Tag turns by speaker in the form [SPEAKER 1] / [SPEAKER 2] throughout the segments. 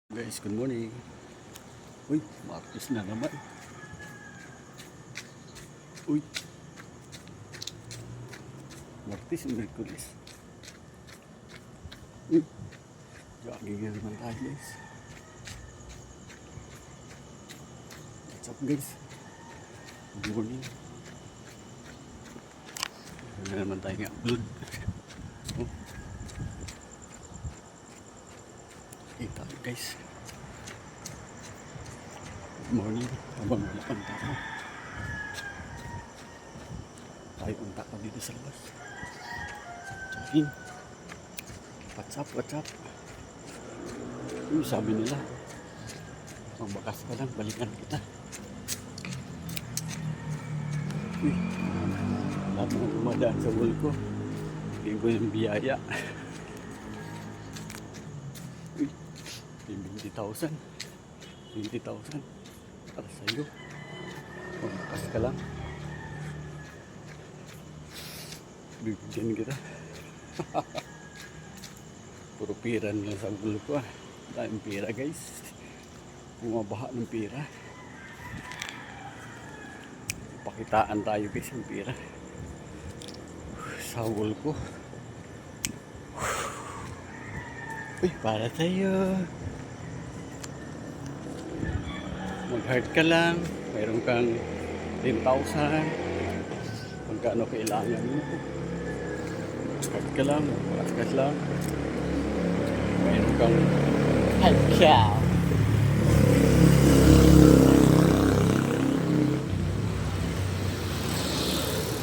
[SPEAKER 1] Guys, good morning. Uy, Martes na naman. Uy, Martes, Merkulis. Uy, jogging na naman tayo guys. What's up guys? Good morning. Ano na naman tayo upload. Oh. Kita guys. Good morning. Habang wala pang tao. Tayo ang tao dito sa labas. Jogging. What's up? Yung sabi nila, magbakas ka lang, balikan kita. Uy, lahat mga dumadaan sa wall ko. Hindi ko yung biyaya. Uy, 20,000 para sa'yo. Magbakas ka lang, bibigyan kita. Puro pira nila sa gulo ko. Daming pira guys. Bumabaha ng pira. Pakitaan tayo guys ng pira. Sa gulo ko. Uy, para tayo. Mag-heart ka lang. Mayroon kang 10,000. Magkano kailangan mo. Mag-heart ka lang. Mag-heart lang. Mayroon kang heart ka.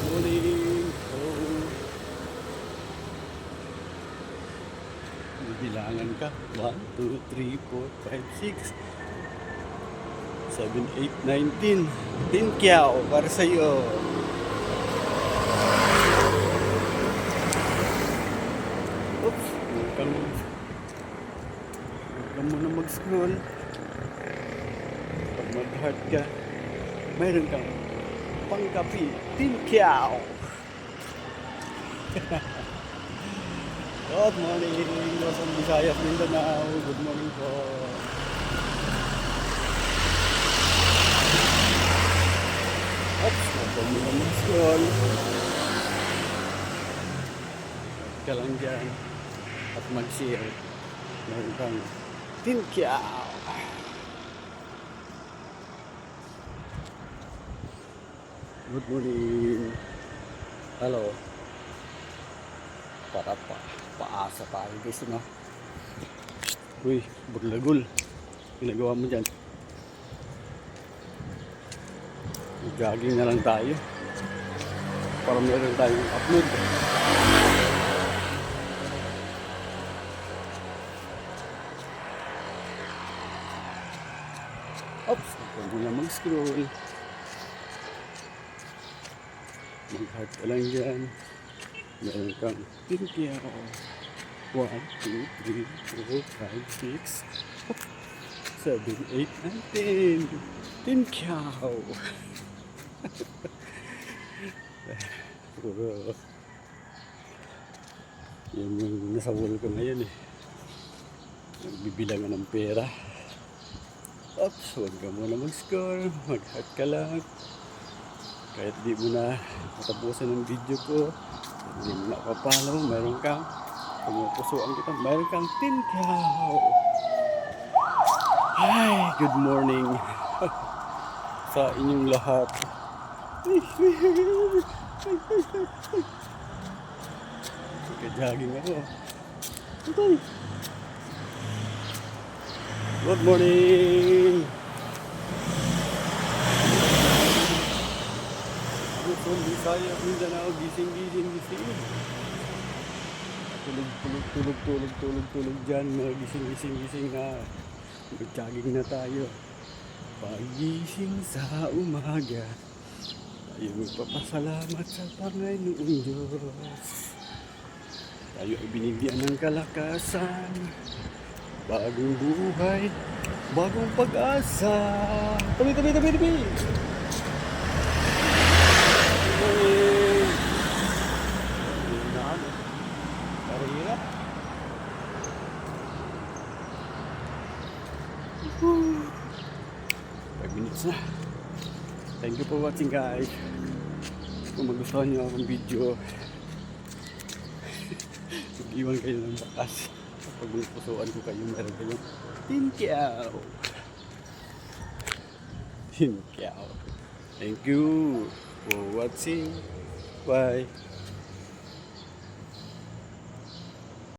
[SPEAKER 1] Morning. Bilangan ka. 1, 2, 3, 4, 5, 6, 7, 8, 19. 10 kyaw para sa'yo. Oops. Huwag ka muna mag-scroll. Pag mag-heart ka, mayroon kang pangkapi. 10 kyaw. Good morning, Luzon, Visayas, Mindanao. Good morning po. Oops, huwag mo na mag-scroll. Huwag ka lang dyan at mag-share. Meron kang 10 kyaw. Good morning. Hello. Para paasa tayo guys, no? Uy, baglagol. Ginagawa mo dyan. Jogging na lang tayo. Para meron tayong upload. Oops, huwag mo na mag-scroll. Mag-heart ka lang dyan. Meron kang 10 kyaw. 1, 2, 3, 4, 5, 6, 7, 8, 9, 10. 10 kyaw. Puro yan yung nasa wall ko ngayon eh. Nagbibilangan ng pera. Oops, huwag ka muna mag-score. Mag-heart ka lang. Kahit di mo na matapusan ng video ko, hindi mo na kapalaw, mayroon kang pumupusuan kita, mayroon kang 10 kyaw. Hi, good morning sa inyong lahat. Nagka-jogging ako. Itoy. Good morning. Luzon, Visayas, Mindanao, gising. Tulog dyan, mga gising na. Mag-jogging na tayo. Pagising sa umaga, tayo magpapasalamat sa Panginoong Diyos. Tayo ay binigyan ng kalakasan, bagong buhay, bagong pag-asa. Tabi! 5 minutes na. Thank you for watching guys. Kung magustuhan nyo akong video, mag-iwan kayo ng bakas. Pag pusuan ko kayo, meron kayong tinkiaw. Tinkiaw. Thank you for watching. Bye.